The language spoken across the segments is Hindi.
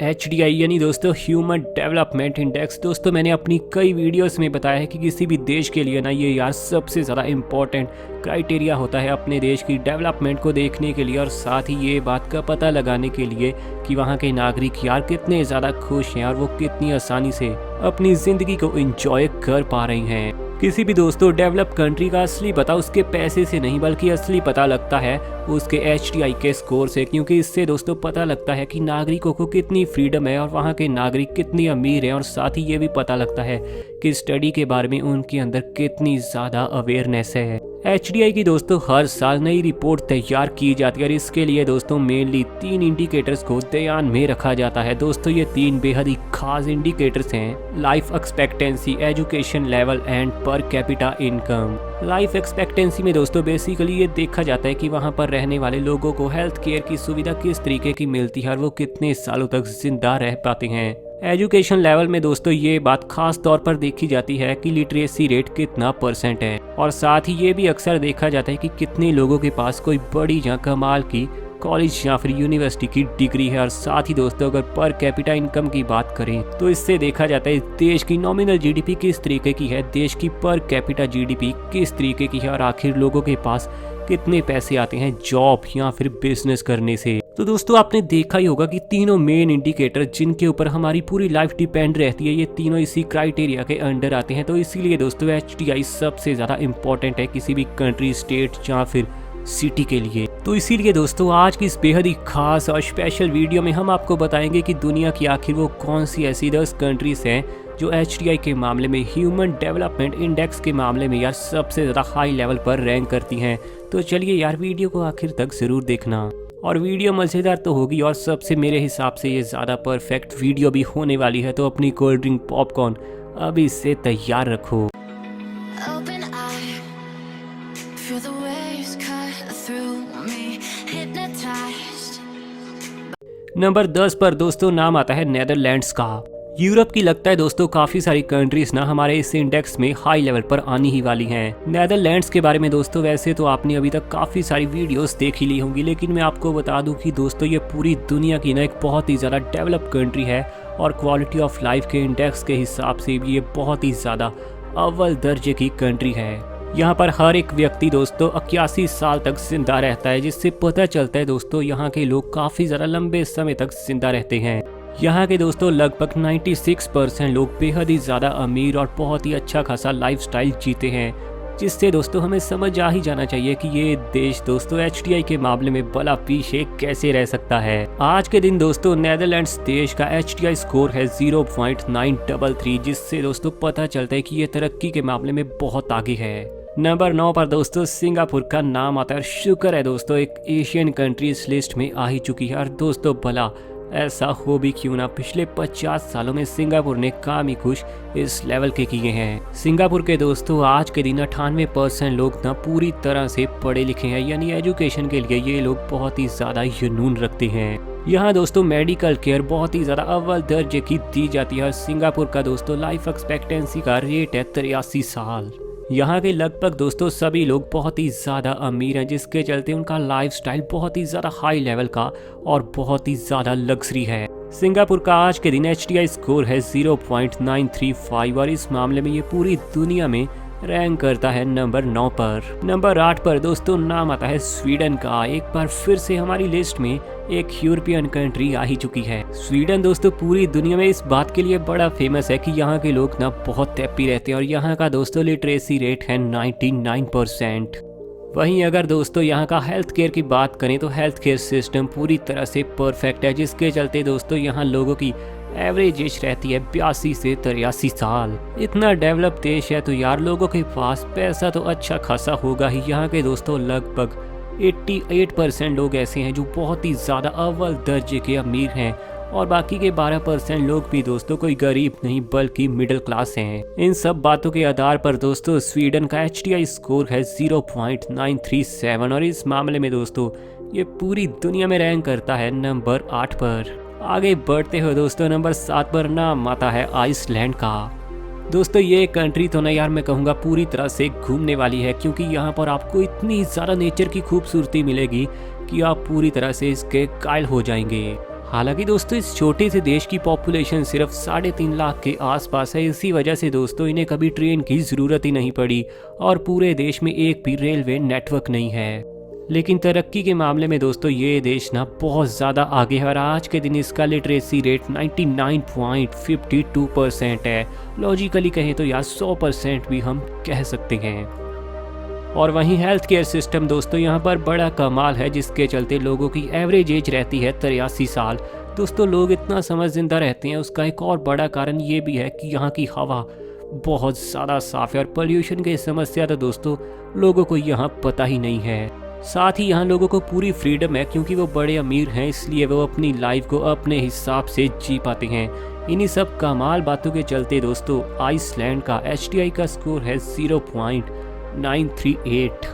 HDI यानी दोस्तों ह्यूमन डेवलपमेंट इंडेक्स। दोस्तों मैंने अपनी कई वीडियोस में बताया है कि किसी भी देश के लिए ना ये यार सबसे ज़्यादा इम्पोर्टेंट क्राइटेरिया होता है अपने देश की डेवलपमेंट को देखने के लिए, और साथ ही ये बात का पता लगाने के लिए कि वहाँ के नागरिक यार कितने ज़्यादा खुश हैं और वो कितनी आसानी से अपनी ज़िंदगी को एंजॉय कर पा रही हैं। किसी भी दोस्तों डेवलप कंट्री का असली पता उसके पैसे से नहीं बल्कि असली पता लगता है उसके HDI के स्कोर से, क्योंकि इससे दोस्तों पता लगता है कि नागरिकों को कितनी फ्रीडम है और वहाँ के नागरिक कितनी अमीर हैं, और साथ ही ये भी पता लगता है कि स्टडी के बारे में उनके अंदर कितनी ज़्यादा अवेयरनेस है। HDI की दोस्तों हर साल नई रिपोर्ट तैयार की जाती है और इसके लिए दोस्तों मेनली 3 इंडिकेटर्स को ध्यान में रखा जाता है। दोस्तों ये 3 बेहद ही खास इंडिकेटर्स हैं: life expectancy, education level and per capita income. Life expectancy में दोस्तों बेसिकली ये देखा जाता है कि वहाँ पर रहने वाले लोगों को हेल्थ केयर की सुविधा किस तरीके की मिलती है और वो कितने सालों तक जिंदा रह पाते हैं। एजुकेशन लेवल में दोस्तों ये बात खास तौर पर देखी जाती है कि लिटरेसी रेट कितना % है, और साथ ही ये भी अक्सर देखा जाता है कि कितने लोगों के पास कोई बड़ी या कमाल की कॉलेज या फिर यूनिवर्सिटी की डिग्री है। और साथ ही दोस्तों अगर पर कैपिटा इनकम की बात करें तो इससे देखा जाता है देश की नॉमिनल GDP किस तरीके की है, देश की पर कैपिटा GDP किस तरीके की है, और आखिर लोगों के पास कितने पैसे आते हैं जॉब या फिर बिजनेस करने से। तो दोस्तों आपने देखा ही होगा कि तीनों मेन इंडिकेटर जिनके ऊपर हमारी पूरी लाइफ डिपेंड रहती है, ये तीनों इसी क्राइटेरिया के अंडर आते हैं। तो इसीलिए दोस्तों HDI सबसे ज़्यादा इम्पोर्टेंट है किसी भी कंट्री, स्टेट या फिर सिटी के लिए। तो इसीलिए दोस्तों आज की इस बेहद ही खास और स्पेशल वीडियो में हम आपको बताएंगे कि दुनिया की आखिर वो कौन सी ऐसी 10 कंट्रीज हैं जो HDI के मामले में, ह्यूमन डेवलपमेंट इंडेक्स के मामले में यार सबसे ज़्यादा हाई लेवल पर रैंक करती हैं। तो चलिए यार वीडियो को आखिर तक ज़रूर देखना, और वीडियो मज़ेदार तो होगी और सबसे मेरे हिसाब से ये ज़्यादा परफेक्ट वीडियो भी होने वाली है। तो अपनी कोल्ड ड्रिंक, पॉपकॉर्न अभी से तैयार रखो। नंबर 10 पर दोस्तों नाम आता है नेदरलैंड्स का। यूरोप की लगता है दोस्तों काफ़ी सारी कंट्रीज ना हमारे इस इंडेक्स में हाई लेवल पर आनी ही वाली हैं। नेदरलैंड्स के बारे में दोस्तों वैसे तो आपने अभी तक काफ़ी सारी वीडियोस देख ही ली होंगी, लेकिन मैं आपको बता दूं कि दोस्तों ये पूरी दुनिया की ना एक बहुत ही ज़्यादा डेवलप कंट्री है, और क्वालिटी ऑफ लाइफ के इंडेक्स के हिसाब से भी ये बहुत ही ज़्यादा अव्वल दर्जे की कंट्री है। यहाँ पर हर एक व्यक्ति दोस्तों 81 साल तक जिंदा रहता है, जिससे पता चलता है दोस्तों यहाँ के लोग काफ़ी ज़्यादा लंबे समय तक जिंदा रहते हैं। यहाँ के दोस्तों लगभग 96% लोग बेहद ही ज़्यादा अमीर और बहुत ही अच्छा खासा लाइफस्टाइल जीते हैं, जिससे दोस्तों हमें समझ आ ही जाना चाहिए कि ये देश दोस्तों HDI के मामले में भला पीछे कैसे रह सकता है। आज के दिन दोस्तों नेदरलैंड्स देश का HDI स्कोर है 0.933, जिससे दोस्तों पता चलता है कि ये तरक्की के मामले में बहुत आगे है। नंबर 9 पर दोस्तों सिंगापुर का नाम आता है। शुक्र है दोस्तों एक एशियन कंट्री इस लिस्ट में आ ही चुकी है, और दोस्तों भला ऐसा हो भी क्यों ना, पिछले 50 सालों में सिंगापुर ने काम ही कुछ इस लेवल के किए हैं। सिंगापुर के दोस्तों आज के दिन 98% लोग ना पूरी तरह से पढ़े लिखे हैं, यानी एजुकेशन के लिए ये लोग बहुत ही ज़्यादा जुनून रखते हैं। यहाँ दोस्तों मेडिकल केयर बहुत ही ज़्यादा अव्वल दर्जे की दी जाती है, और सिंगापुर का दोस्तों लाइफ एक्सपेक्टेंसी का रेट है 83 साल। यहाँ के लगभग दोस्तों सभी लोग बहुत ही ज़्यादा अमीर हैं, जिसके चलते उनका लाइफस्टाइल बहुत ही ज़्यादा हाई लेवल का और बहुत ही ज़्यादा लग्जरी है। सिंगापुर का आज के दिन HDI स्कोर है 0.935, और इस मामले में ये पूरी दुनिया में रैंक करता है नंबर 9 पर। नंबर 8 पर दोस्तों नाम आता है स्वीडन का। एक बार फिर से हमारी लिस्ट में एक यूरोपियन कंट्री आ ही चुकी है। स्वीडन दोस्तों पूरी दुनिया में इस बात के लिए बड़ा फेमस है कि यहाँ के लोग ना बहुत हैप्पी रहते हैं, और यहाँ का दोस्तों लिटरेसी रेट है 99%। वहीं अगर दोस्तों यहाँ का हेल्थ केयर की बात करें तो हेल्थ केयर सिस्टम पूरी तरह से परफेक्ट है, जिसके चलते दोस्तों यहाँ लोगों की एवरेज एज रहती है 82 से 83 साल। इतना डेवलप देश है तो यार लोगों के पास पैसा तो अच्छा खासा होगा ही। यहाँ के दोस्तों लगभग 88% लोग ऐसे हैं जो बहुत ही ज़्यादा अव्वल दर्जे के अमीर हैं, और बाकी के 12% लोग भी दोस्तों कोई गरीब नहीं बल्कि मिडिल क्लास हैं। इन सब बातों के आधार पर दोस्तों स्वीडन का HDI स्कोर है 0.937, और इस मामले में दोस्तों ये पूरी दुनिया में रैंक करता है नंबर 8 पर। आगे बढ़ते हुए दोस्तों नंबर 7 पर नाम आता है आइसलैंड का। दोस्तों ये कंट्री तो ना यार मैं कहूँगा पूरी तरह से घूमने वाली है, क्योंकि यहाँ पर आपको इतनी ज़्यादा नेचर की खूबसूरती मिलेगी कि आप पूरी तरह से इसके कायल हो जाएंगे। हालांकि दोस्तों इस छोटे से देश की पॉपुलेशन सिर्फ 3.5 लाख के आसपास है। इसी वजह से दोस्तों इन्हें कभी ट्रेन की ज़रूरत ही नहीं पड़ी और पूरे देश में एक भी रेलवे नेटवर्क नहीं है। लेकिन तरक्की के मामले में दोस्तों ये देश ना बहुत ज़्यादा आगे है और आज के दिन इसका लिटरेसी रेट 99.52% है। लॉजिकली कहें तो यार 100% भी हम कह सकते हैं। और वहीं हेल्थ केयर सिस्टम दोस्तों यहाँ पर बड़ा कमाल है, जिसके चलते लोगों की एवरेज एज रहती है 83 साल। दोस्तों लोग इतना समय जिंदा रहते हैं, उसका एक और बड़ा कारण ये भी है कि यहाँ की हवा बहुत ज़्यादा साफ है और पोल्यूशन की समस्या तो दोस्तों लोगों को यहाँ पता ही नहीं है। साथ ही यहाँ लोगों को पूरी फ्रीडम है, क्योंकि वो बड़े अमीर हैं इसलिए वो अपनी लाइफ को अपने हिसाब से जी पाते हैं। इन्हीं सब कमाल बातों के चलते दोस्तों आइसलैंड का HDI का स्कोर है 0.938।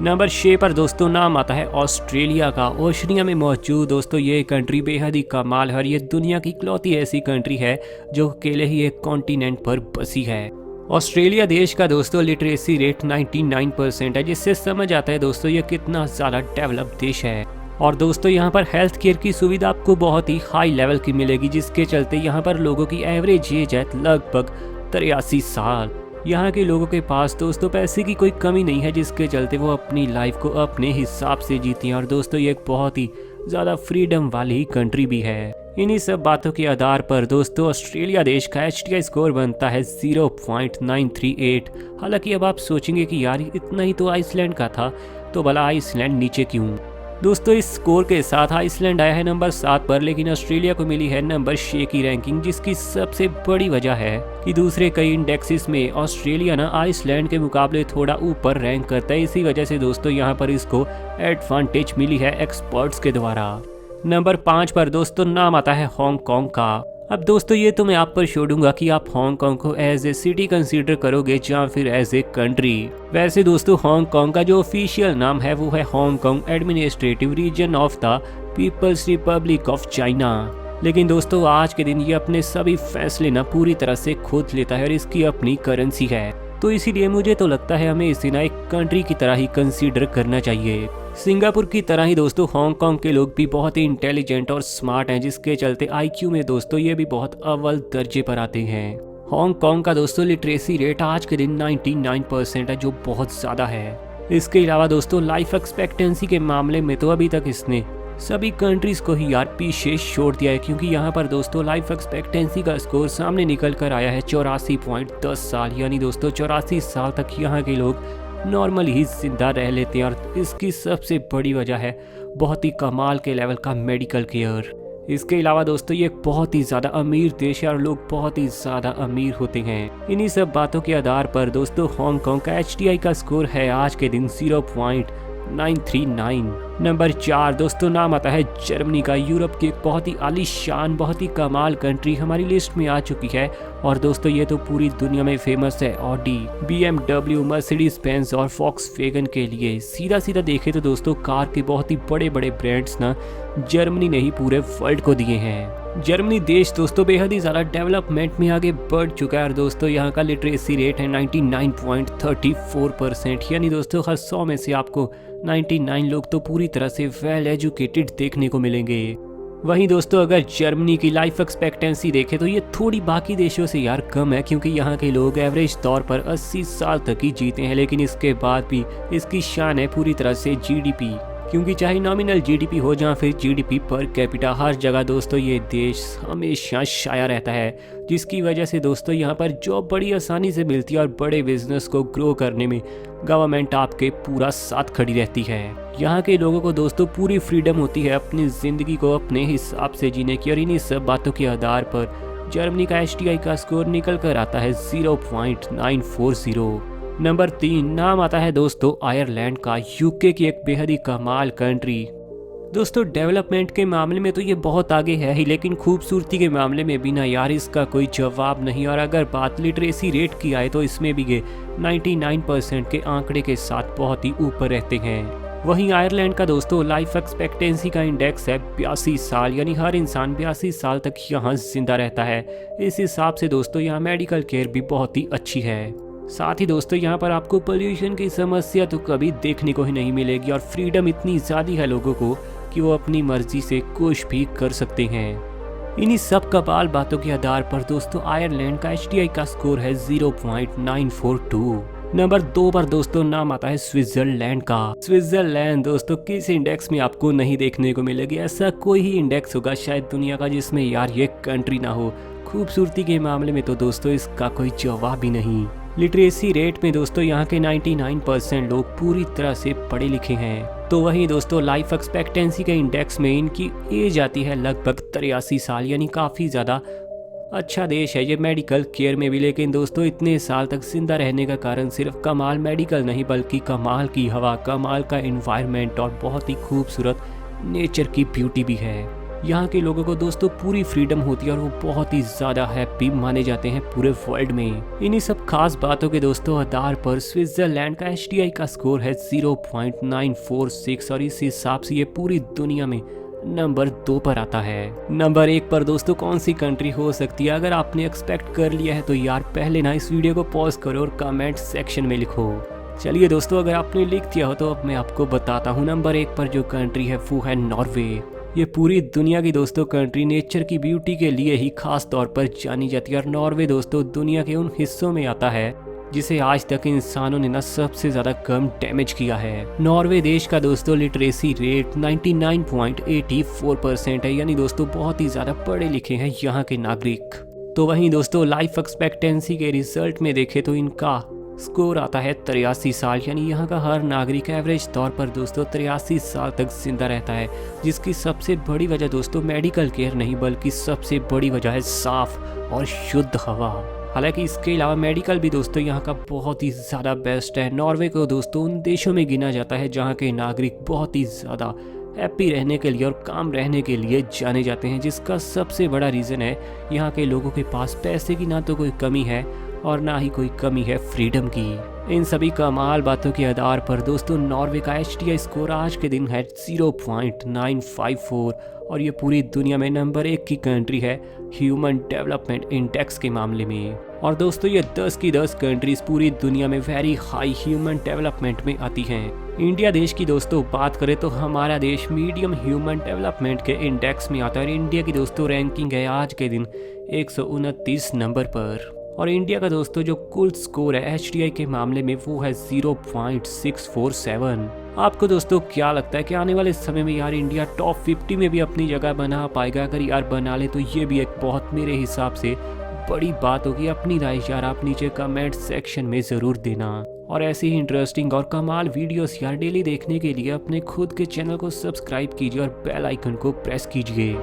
नंबर 6 पर दोस्तों नाम आता है ऑस्ट्रेलिया का। ओशनिया में मौजूद दोस्तों ये कंट्री बेहद ही कमाल है और ये दुनिया की इकलौती ऐसी कंट्री है जो अकेले ही एक कॉन्टिनेंट पर बसी है। ऑस्ट्रेलिया देश का दोस्तों लिटरेसी रेट 99% है, जिससे समझ आता है दोस्तों ये कितना ज़्यादा डेवलप देश है। और दोस्तों यहाँ पर हेल्थ केयर की सुविधा आपको बहुत ही हाई लेवल की मिलेगी, जिसके चलते यहाँ पर लोगों की एवरेज एज है लगभग 83 साल। यहाँ के लोगों के पास दोस्तों पैसे की कोई कमी नहीं है, जिसके चलते वो अपनी लाइफ को अपने हिसाब से जीते हैं और दोस्तों ये एक बहुत ही ज़्यादा फ्रीडम वाली कंट्री भी है। इन्हीं सब बातों के आधार पर दोस्तों ऑस्ट्रेलिया देश का HDI स्कोर बनता है 0.938। हालांकि अब आप सोचेंगे कि यार इतना ही तो आइसलैंड का था, तो भला आइसलैंड नीचे क्यों। दोस्तों इस स्कोर के साथ आइसलैंड आया है नंबर 7 पर, लेकिन ऑस्ट्रेलिया को मिली है नंबर 6 की रैंकिंग, जिसकी सबसे बड़ी वजह है कि दूसरे कई इंडेक्सेस में ऑस्ट्रेलिया ना आइसलैंड के मुकाबले थोड़ा ऊपर रैंक करता है। इसी वजह से दोस्तों यहाँ पर इसको एडवांटेज मिली है एक्सपर्ट्स के द्वारा। नंबर 5 पर दोस्तों नाम आता है हांगकांग का। अब दोस्तों ये तो मैं आप पर छोड़ूंगा कि आप हांगकांग को एज ए सिटी कंसीडर करोगे या फिर एज ए कंट्री। वैसे दोस्तों हांगकांग का जो ऑफिशियल नाम है वो है Hong Kong administrative region of the People's Republic of China. लेकिन दोस्तों आज के दिन ये अपने सभी फैसले ना पूरी तरह से खुद लेता है और इसकी अपनी करेंसी है, तो इसीलिए मुझे तो लगता है हमें इसे ना एक कंट्री की तरह ही कंसीडर करना चाहिए। सिंगापुर की तरह ही दोस्तों हांगकांग के लोग भी बहुत ही इंटेलिजेंट और स्मार्ट हैं, जिसके चलते IQ में दोस्तों ये भी बहुत अव्वल दर्जे पर आते हैं। हांगकांग का दोस्तों लिटरेसी रेट आज के दिन 99% है, जो बहुत ज़्यादा है। इसके अलावा दोस्तों लाइफ एक्सपेक्टेंसी के मामले में तो अभी तक इसने सभी कंट्रीज को ही यार पीछे छोड़ दिया है, क्योंकि यहाँ पर दोस्तों लाइफ एक्सपेक्टेंसी का स्कोर सामने निकल कर आया है 84.10 साल। यानी दोस्तों 84 साल तक यहाँ के लोग नॉर्मली ही जिंदा रह लेते हैं और इसकी सबसे बड़ी वजह है बहुत ही कमाल के लेवल का मेडिकल केयर। इसके अलावा दोस्तों ये एक बहुत ही ज़्यादा अमीर देश है और लोग बहुत ही ज़्यादा अमीर होते हैं। इन्हीं सब बातों के आधार पर दोस्तों हांगकांग का HDI का स्कोर है आज के दिन 0.939। नंबर 4 दोस्तों नाम आता है जर्मनी का। यूरोप की एक बहुत ही आलीशान बहुत ही कमाल कंट्री हमारी लिस्ट में आ चुकी है और दोस्तों ये तो पूरी दुनिया में फेमस है ऑडी, BMW, मर्सिडीज बेंज और फॉक्सवैगन के लिए। सीधा सीधा देखे तो दोस्तों कार के बहुत ही बड़े बड़े ब्रांड्स ना जर्मनी ने ही पूरे वर्ल्ड को दिए हैं। जर्मनी देश दोस्तों बेहद ही ज़्यादा डेवलपमेंट में आगे बढ़ चुका है और दोस्तों यहाँ का लिटरेसी रेट है 99.34%। यानी दोस्तों हर 100 में से आपको 99 लोग तो पूरी तरह से वेल एजुकेटेड देखने को मिलेंगे। वहीं दोस्तों अगर जर्मनी की लाइफ एक्सपेक्टेंसी देखें तो ये थोड़ी बाकी देशों से यार कम है, क्योंकि यहाँ के लोग एवरेज तौर पर 80 साल तक ही जीते हैं। लेकिन इसके बाद भी इसकी शान है पूरी तरह से GDP, क्योंकि चाहे नॉमिनल GDP हो या फिर GDP पर कैपिटा, हर जगह दोस्तों ये देश हमेशा छाया रहता है, जिसकी वजह से दोस्तों यहाँ पर जॉब बड़ी आसानी से मिलती है और बड़े बिजनेस को ग्रो करने में गवर्नमेंट आपके पूरा साथ खड़ी रहती है। यहाँ के लोगों को दोस्तों पूरी फ्रीडम होती है अपनी ज़िंदगी को अपने हिसाब से जीने की और इन्हीं सब बातों के आधार पर जर्मनी का HDI का स्कोर निकल कर आता है 0.940। नंबर 3 नाम आता है दोस्तों आयरलैंड का। UK की एक बेहद ही कमाल कंट्री। दोस्तों डेवलपमेंट के मामले में तो ये बहुत आगे है ही, लेकिन खूबसूरती के मामले में भी ना यार इसका कोई जवाब नहीं। और अगर बात लिटरेसी रेट की आए तो इसमें भी ये 99% के आंकड़े के साथ बहुत ही ऊपर रहते हैं। वहीं आयरलैंड का दोस्तों लाइफ एक्सपेक्टेंसी का इंडेक्स है 82 साल, यानी हर इंसान 82 साल तक यहाँ जिंदा रहता है। इस हिसाब से दोस्तों यहाँ मेडिकल केयर भी बहुत ही अच्छी है। साथ ही दोस्तों यहाँ पर आपको पोल्यूशन की समस्या तो कभी देखने को ही नहीं मिलेगी और फ्रीडम इतनी ज़्यादा है लोगों को कि वो अपनी मर्जी से कुछ भी कर सकते हैं। इन्हीं सब कमाल बातों के आधार पर दोस्तों आयरलैंड का HDI का स्कोर है 0.942। नंबर 2 पर दोस्तों नाम आता है स्विट्जरलैंड का। स्विट्जरलैंड दोस्तों किस इंडेक्स में आपको नहीं देखने को मिलेगी, ऐसा कोई ही इंडेक्स होगा शायद दुनिया का जिसमें यार ये कंट्री ना हो। खूबसूरती के मामले में तो दोस्तों इसका कोई जवाब ही नहीं। लिटरेसी रेट में दोस्तों यहाँ के 99% लोग पूरी तरह से पढ़े लिखे हैं। तो वहीं दोस्तों लाइफ एक्सपेक्टेंसी के इंडेक्स में इनकी एज आती है लगभग 83 साल, यानी काफ़ी ज़्यादा अच्छा देश है ये मेडिकल केयर में भी। लेकिन दोस्तों इतने साल तक जिंदा रहने का कारण सिर्फ कमाल मेडिकल नहीं बल्कि कमाल की हवा, कमाल का एनवायरनमेंट और बहुत ही खूबसूरत नेचर की ब्यूटी भी है। यहाँ के लोगों को दोस्तों पूरी फ्रीडम होती है और वो बहुत ही ज़्यादा हैप्पी माने जाते हैं पूरे वर्ल्ड में। इन्हीं सब खास बातों के दोस्तों आधार पर स्विट्जरलैंड का HDI का स्कोर है 0.946 और इस हिसाब से ये पूरी दुनिया में नंबर 2 पर आता है। नंबर 1 पर दोस्तों कौन सी कंट्री हो सकती है? अगर आपने एक्सपेक्ट कर लिया है तो यार पहले ना इस वीडियो को पॉज करो और कमेंट सेक्शन में लिखो। चलिए दोस्तों अगर आपने लिख दिया हो तो अब मैं आपको बताता हूँ। नंबर 1 पर जो कंट्री है वो है नॉर्वे। ये पूरी दुनिया की दोस्तों कंट्री नेचर की ब्यूटी के लिए ही खास तौर पर जानी जाती है और नॉर्वे दोस्तों दुनिया के उन हिस्सों में आता है जिसे आज तक इंसानों ने ना सबसे ज्यादा कम डैमेज किया है। नॉर्वे देश का दोस्तों लिटरेसी रेट 99.84% है, यानी दोस्तों बहुत ही ज्यादा पढ़े लिखे हैं यहाँ के नागरिक। तो वहीं दोस्तों लाइफ एक्सपेक्टेंसी के रिजल्ट में देखें तो इनका स्कोर आता है 83 साल, यानी यहाँ का हर नागरिक एवरेज तौर पर दोस्तों 83 साल तक जिंदा रहता है। जिसकी सबसे बड़ी वजह दोस्तों मेडिकल केयर नहीं बल्कि सबसे बड़ी वजह है साफ और शुद्ध हवा। हालांकि इसके अलावा मेडिकल भी दोस्तों यहाँ का बहुत ही ज़्यादा बेस्ट है। नॉर्वे को दोस्तों उन देशों में गिना जाता है जहाँ के नागरिक बहुत ही ज़्यादा हैप्पी रहने के लिए और काम रहने के लिए जाने जाते हैं, जिसका सबसे बड़ा रीज़न है यहाँ के लोगों के पास पैसे की ना तो कोई कमी है और ना ही कोई कमी है फ्रीडम की। इन सभी कमाल बातों के आधार पर दोस्तों नॉर्वे का HDI स्कोर आज के दिन है 0.954 और ये पूरी दुनिया में नंबर 1 की कंट्री है ह्यूमन डेवलपमेंट इंडेक्स के मामले में। और दोस्तों ये 10 की 10 कंट्रीज पूरी दुनिया में वेरी हाई ह्यूमन डेवलपमेंट में आती हैं। इंडिया देश की दोस्तों बात करें तो हमारा देश मीडियम ह्यूमन डेवलपमेंट के इंडेक्स में आता है और इंडिया की दोस्तों रैंकिंग है आज के दिन 129 नंबर पर। और इंडिया का दोस्तों जो कुल स्कोर है HDI के मामले में वो है 0.647। आपको दोस्तों क्या लगता है कि आने वाले समय में यार इंडिया टॉप 50 में भी अपनी जगह बना पाएगा? अगर यार बना ले तो ये भी एक बहुत मेरे हिसाब से बड़ी बात होगी। अपनी राय यार आप नीचे कमेंट सेक्शन में ज़रूर देना। और ऐसे ही इंटरेस्टिंग और कमाल वीडियोस यार डेली देखने के लिए अपने खुद के चैनल को सब्सक्राइब कीजिए और बेल आइकन को प्रेस कीजिए।